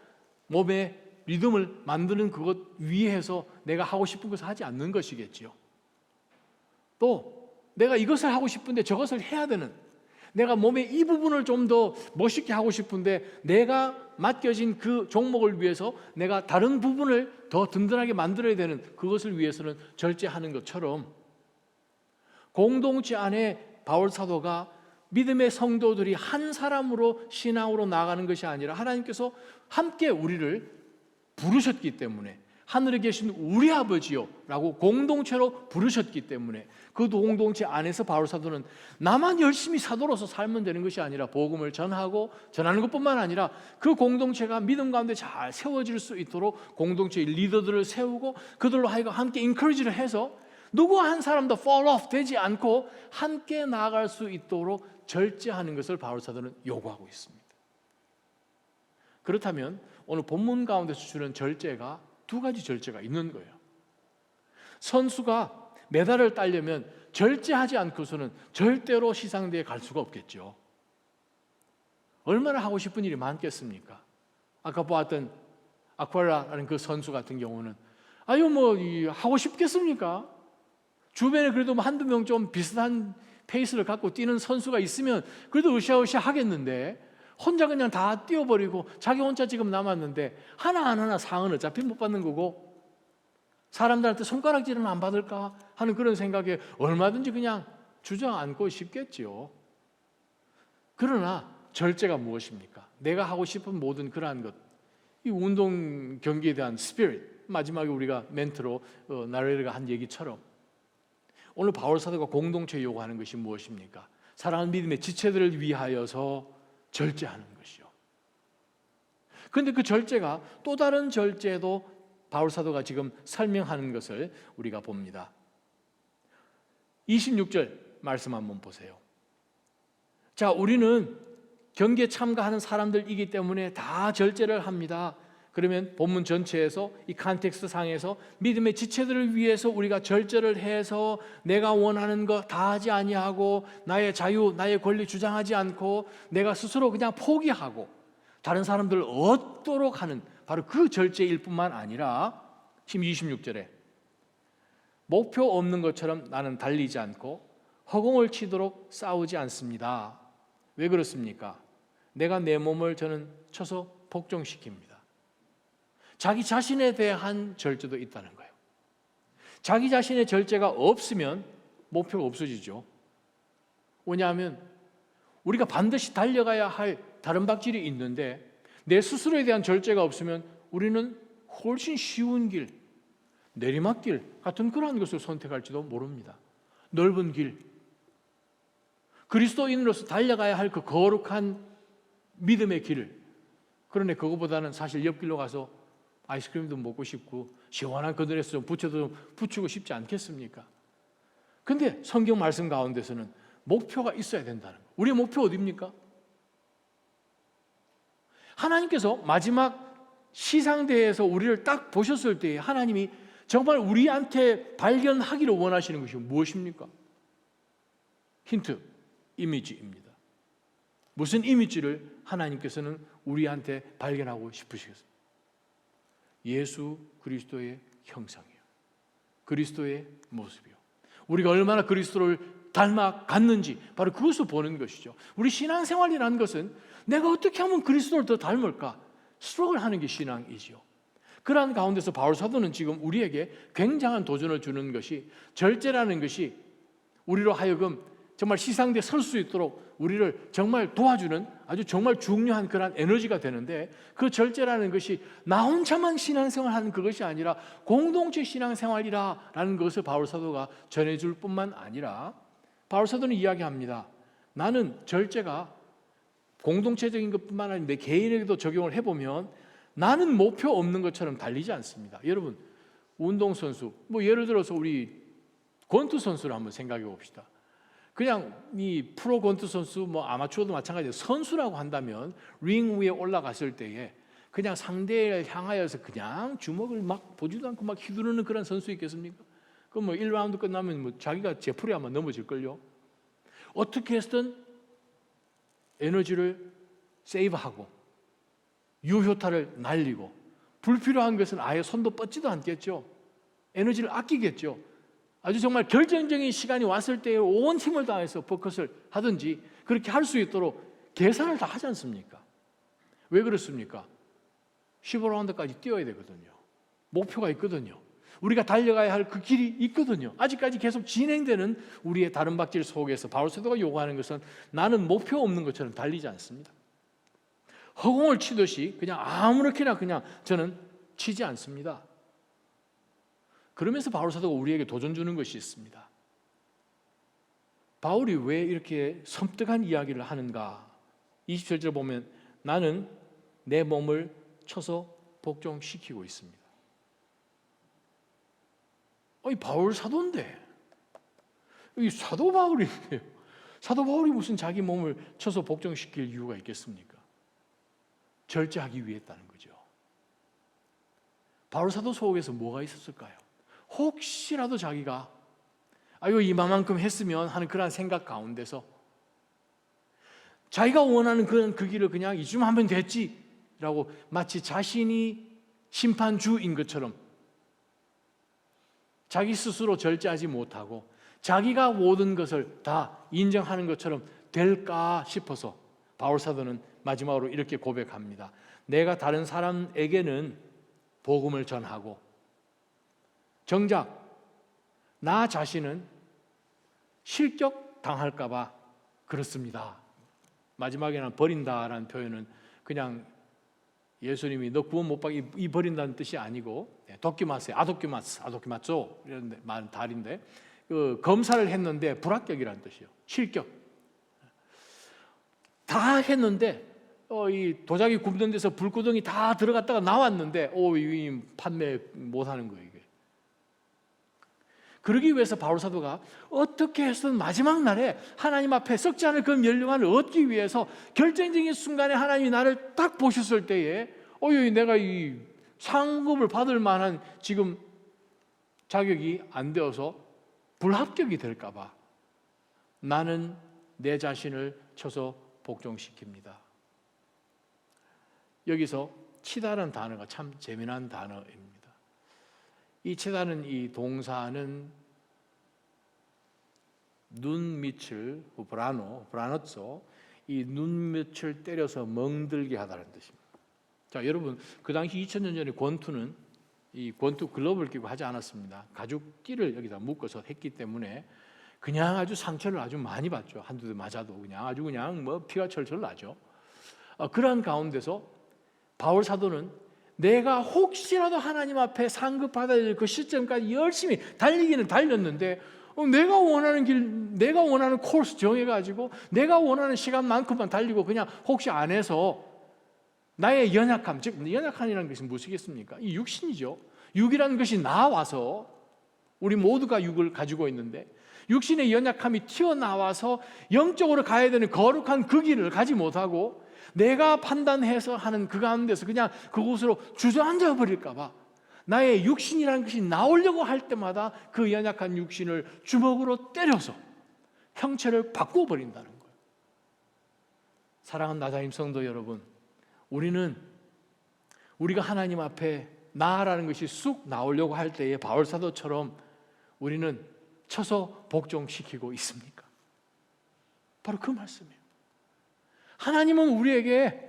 몸의 리듬을 만드는 그것 위해서 내가 하고 싶은 것을 하지 않는 것이겠지요. 또 내가 이것을 하고 싶은데 저것을 해야 되는, 내가 몸의 이 부분을 좀 더 멋있게 하고 싶은데 내가 맡겨진 그 종목을 위해서 내가 다른 부분을 더 든든하게 만들어야 되는, 그것을 위해서는 절제하는 것처럼 공동체 안에 바울 사도가 믿음의 성도들이 한 사람으로 신앙으로 나아가는 것이 아니라 하나님께서 함께 우리를 부르셨기 때문에, 하늘에 계신 우리 아버지요 라고 공동체로 부르셨기 때문에, 그 공동체 안에서 바울 사도는 나만 열심히 사도로서 살면 되는 것이 아니라 복음을 전하고 전하는 것뿐만 아니라 그 공동체가 믿음 가운데 잘 세워질 수 있도록 공동체의 리더들을 세우고 그들로 하여금 함께 인커리지를 해서 누구 한 사람도 fall off 되지 않고 함께 나아갈 수 있도록 절제하는 것을 바울 사도는 요구하고 있습니다. 그렇다면 오늘 본문 가운데서 주는 절제가 두 가지 절제가 있는 거예요. 선수가 메달을 따려면 절제하지 않고서는 절대로 시상대에 갈 수가 없겠죠. 얼마나 하고 싶은 일이 많겠습니까? 아까 보았던 아쿠아라라는 그 선수 같은 경우는 하고 싶겠습니까? 주변에 그래도 한두 명 좀 비슷한 페이스를 갖고 뛰는 선수가 있으면 그래도 으쌰으쌰 하겠는데, 혼자 그냥 다 뛰어버리고 자기 혼자 지금 남았는데 하나하나 상은 어차피 못 받는 거고 사람들한테 손가락질은 안 받을까 하는 그런 생각에 얼마든지 그냥 주저앉고 싶겠지요. 그러나 절제가 무엇입니까? 내가 하고 싶은 모든 그러한 것, 이 운동 경기에 대한 스피릿, 마지막에 우리가 멘트로 나레르가 한 얘기처럼 오늘 바울 사도가 공동체에 요구하는 것이 무엇입니까? 사랑하는 믿음의 지체들을 위하여서 절제하는 것이요. 그런데 그 절제가 또 다른 절제도 바울 사도가 지금 설명하는 것을 우리가 봅니다. 26절 말씀 한번 보세요. 자, 우리는 경기에 참가하는 사람들이기 때문에 다 절제를 합니다. 그러면 본문 전체에서 이 컨텍스트 상에서 믿음의 지체들을 위해서 우리가 절제를 해서 내가 원하는 거 다 하지 아니하고 나의 자유, 나의 권리 주장하지 않고 내가 스스로 그냥 포기하고 다른 사람들을 얻도록 하는 바로 그 절제일 뿐만 아니라 지금 26절에 목표 없는 것처럼 나는 달리지 않고 허공을 치도록 싸우지 않습니다. 왜 그렇습니까? 내가 내 몸을 저는 쳐서 복종시킵니다. 자기 자신에 대한 절제도 있다는 거예요. 자기 자신의 절제가 없으면 목표가 없어지죠. 왜냐하면 우리가 반드시 달려가야 할 다른 박질이 있는데 내 스스로에 대한 절제가 없으면 우리는 훨씬 쉬운 길, 내리막길 같은 그러한 것을 선택할지도 모릅니다. 넓은 길, 그리스도인으로서 달려가야 할 그 거룩한 믿음의 길을, 그런데 그거보다는 사실 옆길로 가서 아이스크림도 먹고 싶고 시원한 그늘에서 좀 부채도 좀 붙이고 싶지 않겠습니까? 근데 성경 말씀 가운데서는 목표가 있어야 된다는 거예요. 우리의 목표 어디입니까? 하나님께서 마지막 시상대에서 우리를 딱 보셨을 때 하나님이 정말 우리한테 발견하기를 원하시는 것이 무엇입니까? 힌트, 이미지입니다. 무슨 이미지를 하나님께서는 우리한테 발견하고 싶으시겠습니까? 예수 그리스도의 형상이요, 그리스도의 모습이요. 우리가 얼마나 그리스도를 닮아갔는지 바로 그것을 보는 것이죠. 우리 신앙생활이라는 것은 내가 어떻게 하면 그리스도를 더 닮을까 스트럭을 하는 게 신앙이지요. 그러한 가운데서 바울 사도는 지금 우리에게 굉장한 도전을 주는 것이 절제라는 것이 우리로 하여금 정말 시상대에 설 수 있도록 우리를 정말 도와주는 아주 정말 중요한 그런 에너지가 되는데, 그 절제라는 것이 나 혼자만 신앙생활하는 그것이 아니라 공동체 신앙생활이라는 것을 바울 사도가 전해줄 뿐만 아니라 바울 사도는 이야기합니다. 나는 절제가 공동체적인 것뿐만 아니라 내 개인에게도 적용을 해보면 나는 목표 없는 것처럼 달리지 않습니다. 여러분, 운동선수, 예를 들어서 우리 권투 선수를 한번 생각해 봅시다. 그냥 이 프로 권투 선수, 아마추어도 마찬가지예요. 선수라고 한다면 링 위에 올라갔을 때에 그냥 상대를 향하여서 그냥 주먹을 막 보지도 않고 막 휘두르는 그런 선수 있겠습니까? 그럼 1라운드 끝나면 자기가 제풀이 아마 넘어질걸요. 어떻게 해서든 에너지를 세이브하고 유효타를 날리고 불필요한 것은 아예 손도 뻗지도 않겠죠. 에너지를 아끼겠죠. 아주 정말 결정적인 시간이 왔을 때에 온 힘을 다해서 포커스를 하든지 그렇게 할 수 있도록 계산을 다 하지 않습니까? 왜 그렇습니까? 15라운드까지 뛰어야 되거든요. 목표가 있거든요. 우리가 달려가야 할 그 길이 있거든요. 아직까지 계속 진행되는 우리의 다른 박질 속에서 바울 사도가 요구하는 것은 나는 목표 없는 것처럼 달리지 않습니다. 허공을 치듯이 그냥 아무렇게나 그냥 저는 치지 않습니다. 그러면서 바울 사도가 우리에게 도전 주는 것이 있습니다. 바울이 왜 이렇게 섬뜩한 이야기를 하는가? 27절 보면 나는 내 몸을 쳐서 복종시키고 있습니다. 이 바울 사도인데, 이 사도 바울인데요. 사도 바울이 무슨 자기 몸을 쳐서 복종시킬 이유가 있겠습니까? 절제하기 위해 했다는 거죠. 바울 사도 속에서 뭐가 있었을까요? 혹시라도 자기가 아유 이만큼 했으면 하는 그런 생각 가운데서 자기가 원하는 그 길을 그냥 이쯤 하면 됐지라고 마치 자신이 심판주인 것처럼 자기 스스로 절제하지 못하고 자기가 모든 것을 다 인정하는 것처럼 될까 싶어서 바울 사도는 마지막으로 이렇게 고백합니다. 내가 다른 사람에게는 복음을 전하고 정작 나 자신은 실격 당할까 봐 그렇습니다. 마지막에는 버린다라는 표현은 그냥 예수님이 너 구원 못 받게 이 버린다는 뜻이 아니고 도끼마스, 아도끼마쪼 이런 말 달인데 그 검사를 했는데 불합격이라는 뜻이에요. 실격. 다 했는데 이 도자기 굽는 데서 불구덩이 다 들어갔다가 나왔는데 이 판매 못하는 거예요. 이게. 그러기 위해서 바울 사도가 어떻게 해서든 마지막 날에 하나님 앞에 썩지 않을 그 멸류관을 얻기 위해서 결정적인 순간에 하나님이 나를 딱 보셨을 때에 내가 이 상급을 받을 만한 지금 자격이 안 되어서 불합격이 될까 봐 나는 내 자신을 쳐서 복종시킵니다. 여기서 치다라는 단어가 참 재미난 단어입니다. 이 치다는 이 동사는 눈밑을 브라노쪼 이 눈밑을 때려서 멍들게 하다는 뜻입니다. 자, 여러분 그 당시 2000년 전에 권투는 이 권투 글러브를 끼고 하지 않았습니다. 가죽 띠를 여기다 묶어서 했기 때문에 그냥 아주 상처를 아주 많이 받죠. 한두 대 맞아도 그냥 뭐 피가 철철 나죠. 그러한 가운데서 바울 사도는 내가 혹시라도 하나님 앞에 상급받아야 될 그 시점까지 열심히 달리기는 달렸는데 내가 원하는 길, 내가 원하는 코스 정해가지고 내가 원하는 시간만큼만 달리고 그냥 혹시 안 해서 나의 연약함, 즉 연약함이라는 것이 무엇이겠습니까? 이 육신이죠. 육이라는 것이 나와서 우리 모두가 육을 가지고 있는데 육신의 연약함이 튀어나와서 영적으로 가야 되는 거룩한 그 길을 가지 못하고 내가 판단해서 하는 그 가운데서 그냥 그곳으로 주저앉아 버릴까 봐 나의 육신이라는 것이 나오려고 할 때마다 그 연약한 육신을 주먹으로 때려서 형체를 바꾸어 버린다는 거예요. 사랑하는 나자임 성도 여러분, 우리가 하나님 앞에 나라는 것이 쑥 나오려고 할 때에 바울 사도처럼 우리는 쳐서 복종시키고 있습니까? 바로 그 말씀이에요. 하나님은 우리에게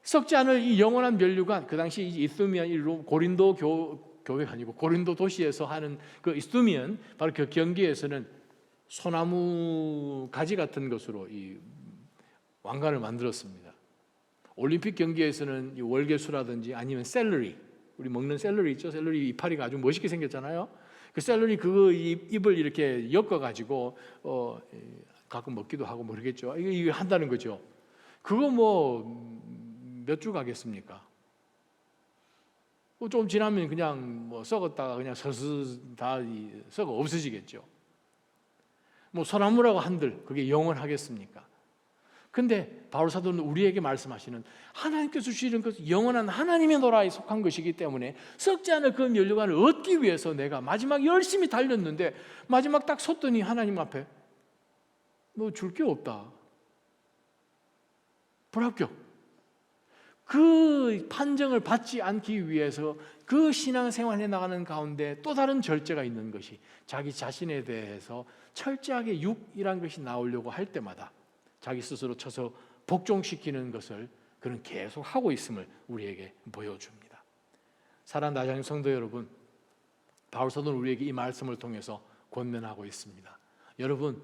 썩지 않을 이 영원한 멸류관, 그 당시 이스미안 고린도 교회가 아니고 고린도 도시에서 하는 그 이스미안 바로 그 경기에서는 소나무 가지 같은 것으로 이 왕관을 만들었습니다. 올림픽 경기에서는 월계수라든지 아니면 샐러리, 우리 먹는 샐러리 있죠? 샐러리 이파리가 아주 멋있게 생겼잖아요. 그 샐러리 그 잎을 이렇게 엮어가지고 가끔 먹기도 하고 모르겠죠. 이거 한다는 거죠. 그거 뭐 몇 주 가겠습니까? 좀 지나면 그냥 뭐 썩었다가 그냥 서스 다 썩어 없어지겠죠. 뭐 소나무라고 한들 그게 영원하겠습니까? 근데 바울 사도는 우리에게 말씀하시는 하나님께서 주시는 것 영원한 하나님의 나라에 속한 것이기 때문에 썩지 않을 그 멸류관을 얻기 위해서 내가 마지막 열심히 달렸는데 마지막 딱 섰더니 하나님 앞에 너 줄 게 없다. 불합격. 그 판정을 받지 않기 위해서 그 신앙생활에 나가는 가운데 또 다른 절제가 있는 것이 자기 자신에 대해서 철저하게 육이란 것이 나오려고 할 때마다 자기 스스로 쳐서 복종시키는 것을 그는 계속 하고 있음을 우리에게 보여줍니다. 사랑하는 나자님 성도 여러분, 바울 사도는 우리에게 이 말씀을 통해서 권면하고 있습니다. 여러분,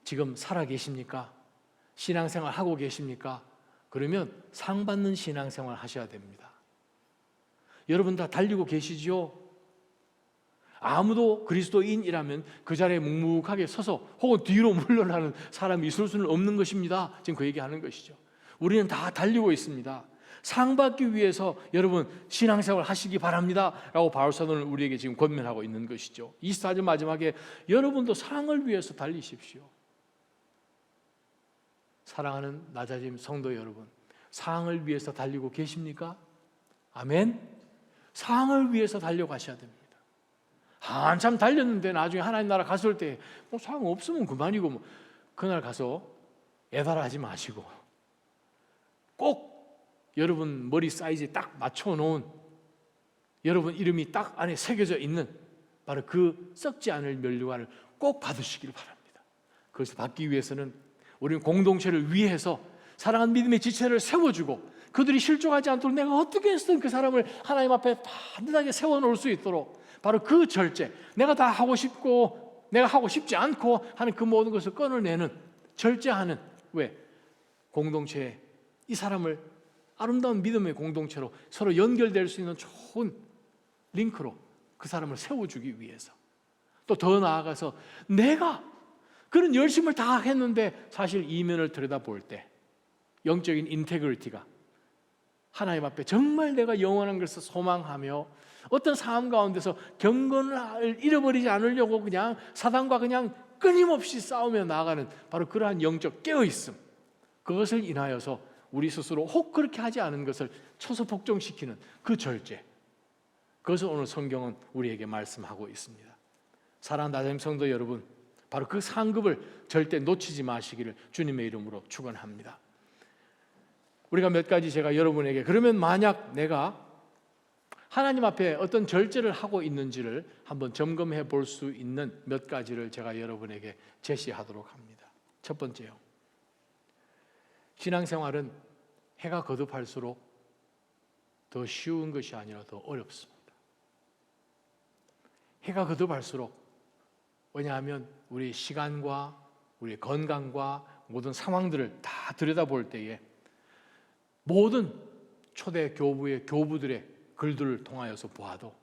지금 살아 계십니까? 신앙생활 하고 계십니까? 그러면 상 받는 신앙생활 하셔야 됩니다. 여러분 다 달리고 계시죠? 아무도 그리스도인이라면 그 자리에 묵묵하게 서서 혹은 뒤로 물러나는 사람이 있을 수는 없는 것입니다. 지금 그 얘기하는 것이죠. 우리는 다 달리고 있습니다. 상 받기 위해서 여러분 신앙생활 하시기 바랍니다 라고 바울 사도는 우리에게 지금 권면하고 있는 것이죠. 24절 마지막에 여러분도 상을 위해서 달리십시오. 사랑하는 낮아짐 성도 여러분, 상을 위해서 달리고 계십니까? 아멘. 상을 위해서 달려가셔야 됩니다. 한참 달렸는데 나중에 하나님 나라 갔을 때 뭐 상 없으면 그만이고 뭐 그날 가서 애달아하지 마시고 꼭 여러분 머리 사이즈에 딱 맞춰놓은 여러분 이름이 딱 안에 새겨져 있는 바로 그 썩지 않을 면류관을 꼭 받으시길 바랍니다. 그것을 받기 위해서는 우리는 공동체를 위해서 사랑하는 믿음의 지체를 세워주고 그들이 실족하지 않도록 내가 어떻게 해서든 그 사람을 하나님 앞에 반듯하게 세워놓을 수 있도록 바로 그 절제, 내가 다 하고 싶고 내가 하고 싶지 않고 하는 그 모든 것을 끊어내는 절제하는, 왜? 공동체에 이 사람을 아름다운 믿음의 공동체로 서로 연결될 수 있는 좋은 링크로 그 사람을 세워주기 위해서, 또 더 나아가서 내가 그런 열심을 다 했는데 사실 이면을 들여다볼 때 영적인 인테그리티가 하나님 앞에 정말 내가 영원한 것을 소망하며 어떤 삶 가운데서 경건을 잃어버리지 않으려고 그냥 사단과 그냥 끊임없이 싸우며 나아가는 바로 그러한 영적 깨어있음, 그것을 인하여서 우리 스스로 혹 그렇게 하지 않은 것을 쳐서 복종시키는 그 절제, 그것을 오늘 성경은 우리에게 말씀하고 있습니다. 사랑하는 나자님 성도 여러분, 바로 그 상급을 절대 놓치지 마시기를 주님의 이름으로 축원합니다. 우리가 몇 가지 제가 여러분에게, 그러면 만약 내가 하나님 앞에 어떤 절제를 하고 있는지를 한번 점검해 볼 수 있는 몇 가지를 제가 여러분에게 제시하도록 합니다. 첫 번째요, 신앙생활은 해가 거듭할수록 더 쉬운 것이 아니라 더 어렵습니다. 해가 거듭할수록, 왜냐하면 우리 시간과 우리 건강과 모든 상황들을 다 들여다볼 때에 모든 초대 교부의 교부들의 글들을 통하여서 보아도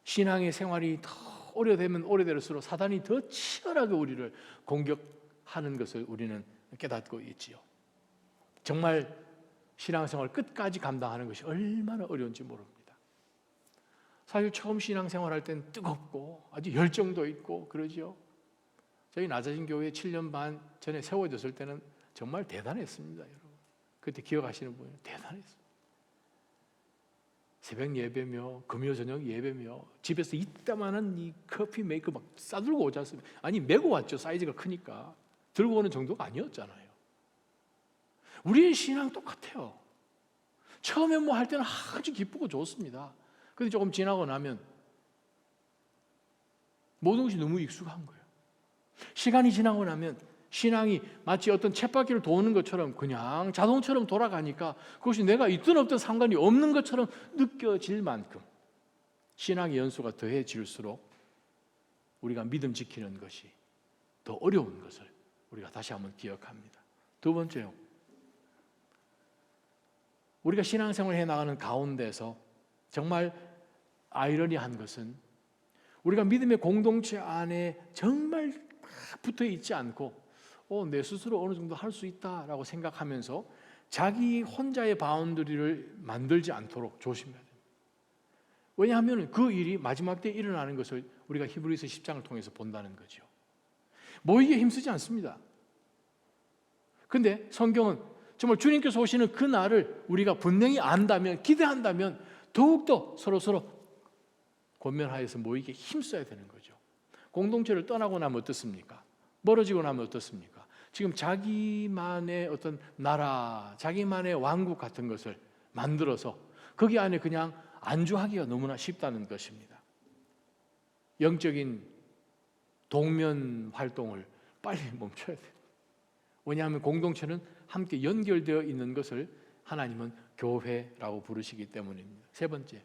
신앙의 생활이 더 오래되면 오래될수록 사단이 더 치열하게 우리를 공격하는 것을 우리는 깨닫고 있지요. 정말 신앙생활 끝까지 감당하는 것이 얼마나 어려운지 모릅니다. 사실 처음 신앙생활 할 때는 뜨겁고 아주 열정도 있고 그러죠. 저희 낮아진 교회 7년 반 전에 세워졌을 때는 정말 대단했습니다, 여러분. 그때 기억하시는 분이 대단했어요. 새벽 예배며 금요 저녁 예배며 집에서 이따만한 이 커피 메이커 막 싸들고 오지 않습니까? 아니 메고 왔죠. 사이즈가 크니까. 들고 오는 정도가 아니었잖아요. 우리의 신앙 똑같아요. 처음에 뭐 할 때는 아주 기쁘고 좋습니다. 근데 조금 지나고 나면 모든 것이 너무 익숙한 거예요. 시간이 지나고 나면 신앙이 마치 어떤 쳇바퀴를 도는 것처럼 그냥 자동처럼 돌아가니까 그것이 내가 있든 없든 상관이 없는 것처럼 느껴질 만큼 신앙의 연수가 더해질수록 우리가 믿음 지키는 것이 더 어려운 것을 우리가 다시 한번 기억합니다. 두 번째요, 우리가 신앙생활을 해나가는 가운데서 정말 아이러니한 것은 우리가 믿음의 공동체 안에 정말 붙어 있지 않고 내 스스로 어느 정도 할 수 있다라고 생각하면서 자기 혼자의 바운더리를 만들지 않도록 조심해야 됩니다. 왜냐하면 그 일이 마지막 때 일어나는 것을 우리가 히브리서 10장을 통해서 본다는 거죠. 모이기에 힘쓰지 않습니다. 근데 성경은 정말 주님께서 오시는 그 날을 우리가 분명히 안다면, 기대한다면 더욱더 서로서로 권면하여서 모이기에 힘써야 되는 거죠. 공동체를 떠나고 나면 어떻습니까? 멀어지고 나면 어떻습니까? 지금 자기만의 어떤 나라, 자기만의 왕국 같은 것을 만들어서 거기 안에 그냥 안주하기가 너무나 쉽다는 것입니다. 영적인 동면 활동을 빨리 멈춰야 돼요. 왜냐하면 공동체는 함께 연결되어 있는 것을 하나님은 교회라고 부르시기 때문입니다. 세 번째,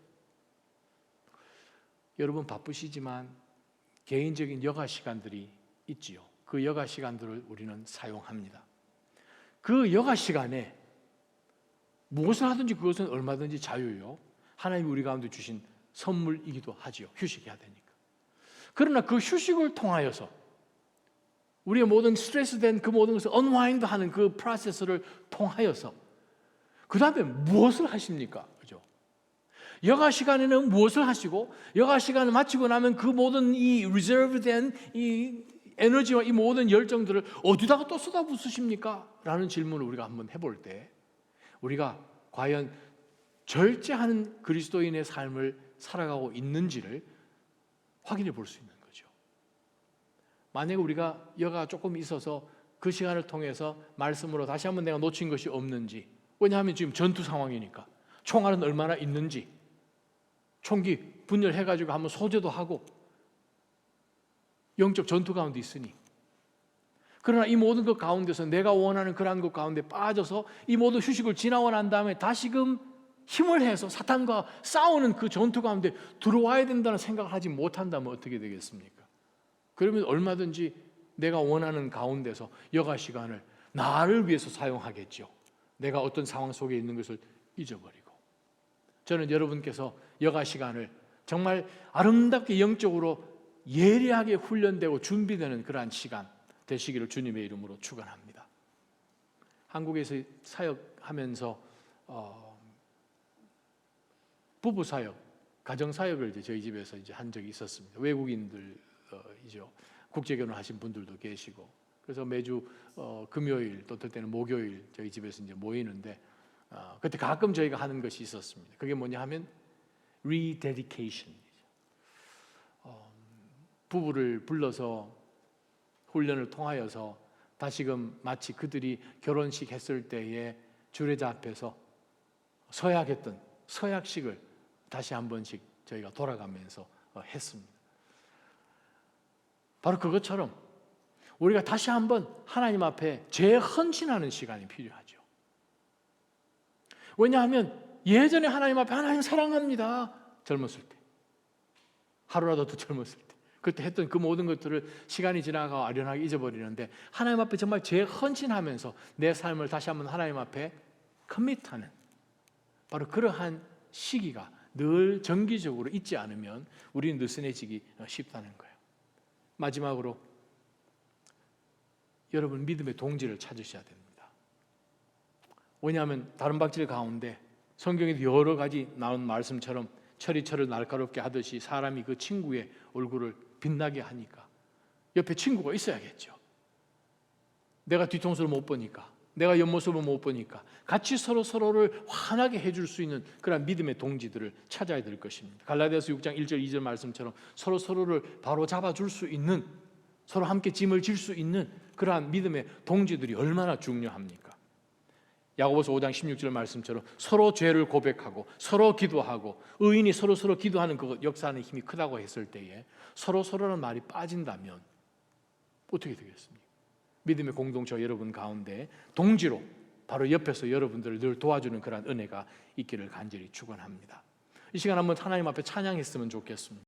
여러분 바쁘시지만 개인적인 여가 시간들이 있지요. 그 여가 시간들을 우리는 사용합니다. 그 여가 시간에 무엇을 하든지 그것은 얼마든지 자유요. 하나님이 우리 가운데 주신 선물이기도 하지요. 휴식해야 되니까. 그러나 그 휴식을 통하여서 우리의 모든 스트레스된 그 모든 것을 언와인드 하는 그 프로세스를 통하여서 그 다음에 무엇을 하십니까? 그죠? 여가 시간에는 무엇을 하시고 여가 시간을 마치고 나면 그 모든 이 리저브된 이 에너지와 이 모든 열정들을 어디다가 또 쏟아붓으십니까? 라는 질문을 우리가 한번 해볼 때 우리가 과연 절제하는 그리스도인의 삶을 살아가고 있는지를 확인해 볼 수 있는 거죠. 만약에 우리가 여가 조금 있어서 그 시간을 통해서 말씀으로 다시 한번 내가 놓친 것이 없는지, 왜냐하면 지금 전투 상황이니까 총알은 얼마나 있는지, 총기 분열해가지고 한번 소재도 하고 영적 전투 가운데 있으니, 그러나 이 모든 것 가운데서 내가 원하는 그러한 것 가운데 빠져서 이 모든 휴식을 지나고 난 다음에 다시금 힘을 해서 사탄과 싸우는 그 전투 가운데 들어와야 된다는 생각을 하지 못한다면 어떻게 되겠습니까? 그러면 얼마든지 내가 원하는 가운데서 여가 시간을 나를 위해서 사용하겠죠. 내가 어떤 상황 속에 있는 것을 잊어버리고. 저는 여러분께서 여가 시간을 정말 아름답게 영적으로 예리하게 훈련되고 준비되는 그러한 시간 되시기를 주님의 이름으로 축원합니다. 한국에서 사역하면서 부부 사역, 가정 사역을 이제 저희 집에서 이제 한 적이 있었습니다. 외국인들이죠. 국제 결혼하신 분들도 계시고, 그래서 매주 금요일 또 어떨 때는 목요일 저희 집에서 이제 모이는데 그때 가끔 저희가 하는 것이 있었습니다. 그게 뭐냐 하면 rededication. 부부를 불러서 훈련을 통하여서 다시금 마치 그들이 결혼식 했을 때에 주례자 앞에서 서약했던 서약식을 다시 한 번씩 저희가 돌아가면서 했습니다. 바로 그것처럼 우리가 다시 한번 하나님 앞에 재헌신하는 시간이 필요하죠. 왜냐하면 예전에 하나님 앞에 하나님 사랑합니다. 젊었을 때, 하루라도 더 젊었을 때 그때 했던 그 모든 것들을 시간이 지나가 아련하게 잊어버리는데, 하나님 앞에 정말 재헌신하면서 내 삶을 다시 한번 하나님 앞에 커밋하는 바로 그러한 시기가 늘 정기적으로 있지 않으면 우리는 느슨해지기 쉽다는 거예요. 마지막으로 여러분 믿음의 동지를 찾으셔야 됩니다. 왜냐하면 다른 박질 가운데 성경에도 여러 가지 나온 말씀처럼 철이 철을 날카롭게 하듯이 사람이 그 친구의 얼굴을 빛나게 하니까 옆에 친구가 있어야겠죠. 내가 뒤통수를 못 보니까, 내가 옆모습을 못 보니까 같이 서로를 환하게 해줄 수 있는 그런 믿음의 동지들을 찾아야 될 것입니다. 갈라디아서 6장 1절 2절 말씀처럼 서로를 바로 잡아줄 수 있는, 서로 함께 짐을 질 수 있는 그러한 믿음의 동지들이 얼마나 중요합니까? 야고보서 5장 16절 말씀처럼 서로 죄를 고백하고 서로 기도하고 의인이 서로 기도하는 그 역사하는 힘이 크다고 했을 때에 서로라는 말이 빠진다면 어떻게 되겠습니까? 믿음의 공동체 여러분 가운데 동지로 바로 옆에서 여러분들을 늘 도와주는 그런 은혜가 있기를 간절히 축원합니다. 이 시간 한번 하나님 앞에 찬양했으면 좋겠습니다.